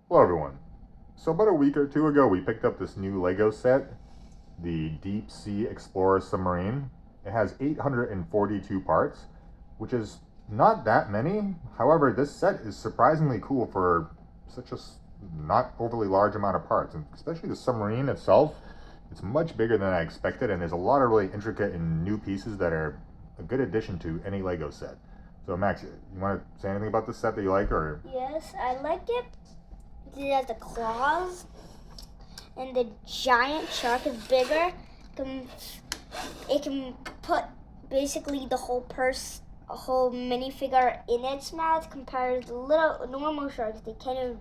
Hello everyone. So about a week or two ago we picked up this new Lego set, the Deep Sea Explorer Submarine. It has 842 parts, which is not that many. However, this set is surprisingly cool for such a not overly large amount of parts, and especially the submarine itself. It's much bigger than I expected, and there's a lot of really intricate and new pieces that are a good addition to any Lego set. So Max, you want to say anything about this set that you like, or? Yes, I like it. It has the claws, and the giant shark is bigger. It can put basically the whole a whole minifigure in its mouth compared to the little normal sharks. They can't even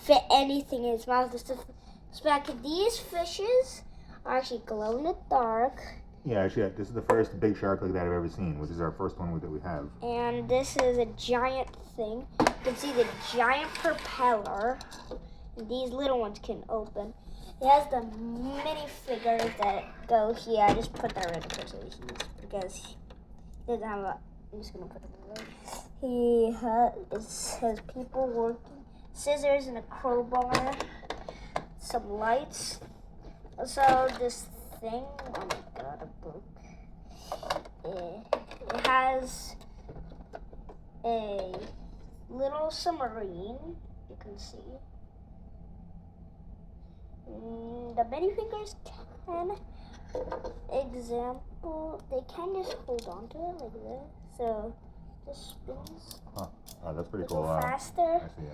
fit anything in its mouth. These fishes are actually glow in the dark. Yeah, actually, this is the first big shark like that I've ever seen, which is our first one that we have. And this is a giant thing. You can see the giant propeller. And these little ones can open. It has the minifigures that go here. I just put that right because he doesn't have a. I'm just gonna put them away. It has people working, scissors and a crowbar, some lights. Also, this thing. Oh my god, a book. It has a little submarine. You can see. The minifigures can, they can just hold on to it like this. So this spins. Huh. Oh, that's pretty cool. Faster. I see,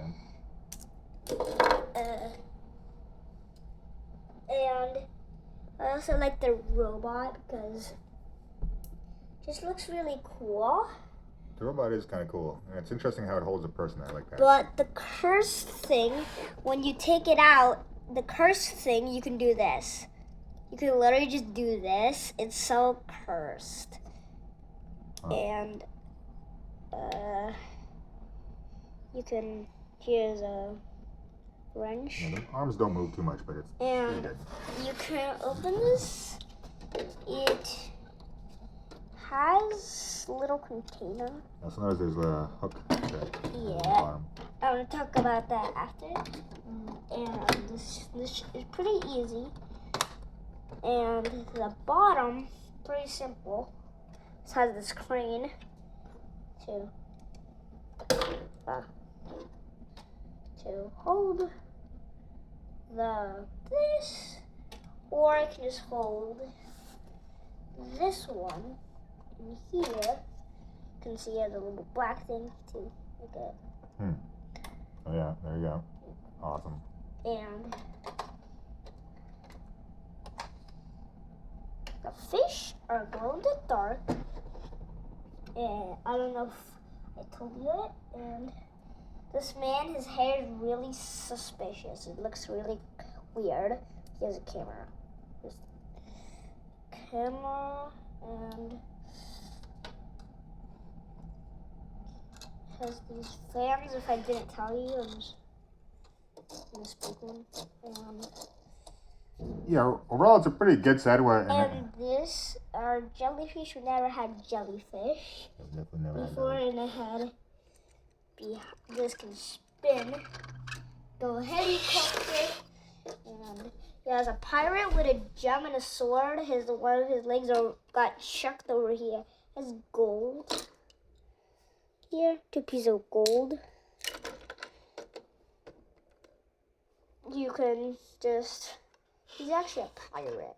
yeah. And I also like the robot because it just looks really cool. The robot is kind of cool. And it's interesting how it holds a person. I like that. But the cursed thing, when you take it out, the cursed thing, you can do this. You can literally just do this. It's so cursed. Huh. And you can, here's a wrench. Yeah, the arms don't move too much, but it's pretty good. You can open this. It has a little container. Also notice there's a hook on the bottom. I'm going to talk about that after. And this is pretty easy. And the bottom, pretty simple. This has this crane to hold this, or I can just hold this one in here. You can see it has a little black thing too. Look at it. Oh yeah, there you go. Awesome. And the fish are glow in the dark. And I don't know if I told you it. And this man, his hair is really suspicious. It looks really weird. He has a camera. There's a camera and has these fans. If I didn't tell you, I'm just gonna speak one. Yeah, overall it's a pretty good set. And this, our jellyfish, we never had jellyfish before, and I had this can spin, the helicopter, and he has a pirate with a gem and a sword. One of his legs got chucked over here. Has gold here, 2 pieces of gold. You can just. He's actually a pirate.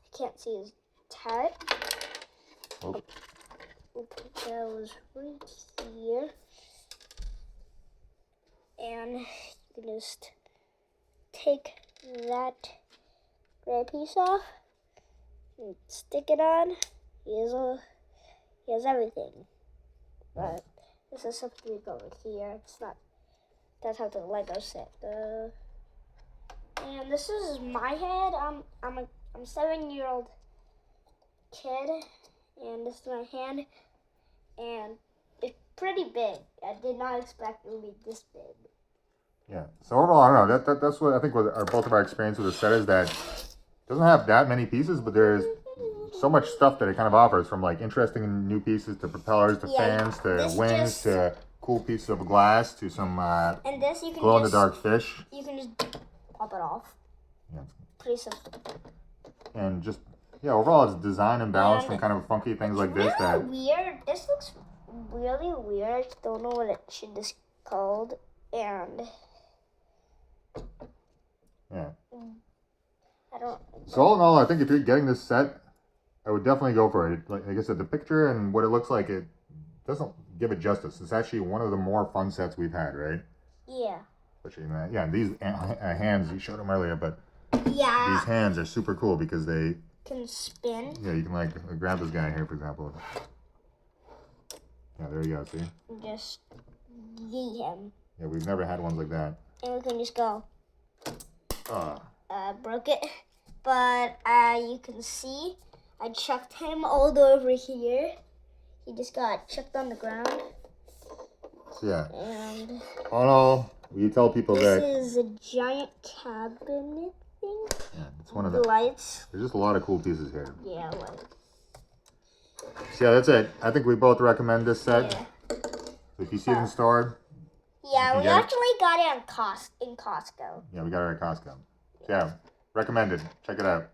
You can't see his tat. Oh. That was right here. And you can just take that gray piece off and stick it on. He has everything. But this is something we go over here. It's not. That's how the Lego set. And this is my head. I'm a 7-year-old kid, and this is my hand, and it's pretty big. I did not expect it would be this big. Yeah. So overall, I don't know. That's what I think both of our experience with the set is that it doesn't have that many pieces, but there's so much stuff that it kind of offers, from like interesting new pieces to propellers to fans to wings to cool pieces of glass to some and this you can glow in the dark fish. You can just pop it off. Yeah. Pretty simple. And just overall it's design and balance from kind of funky things like this. Really weird. This looks really weird. I don't know what it should be called. And yeah. I don't. So all in all, I think if you're getting this set, I would definitely go for it. Like I said, the picture and what it looks like, it doesn't give it justice. It's actually one of the more fun sets we've had, right? Yeah. Especially in that. Yeah, and these hands, you showed them earlier, but yeah, these hands are super cool because they can spin. Yeah, you can like grab this guy here, for example. Yeah, there you go, see? Just yeet him. Yeah, we've never had ones like that. And we can just go. Ah. Broke it. But you can see I chucked him all the way over here. He just got chucked on the ground. So yeah. And all in all, you tell people this that is a giant cabinet thing. yeah, it's one of the lights. There's just a lot of cool pieces here. Yeah, lights. So yeah, that's it. I think we both recommend this set. Yeah. So if you see it in store, yeah, we actually got it in Costco. Yeah, we got it at Costco. So yeah, recommended. Check it out.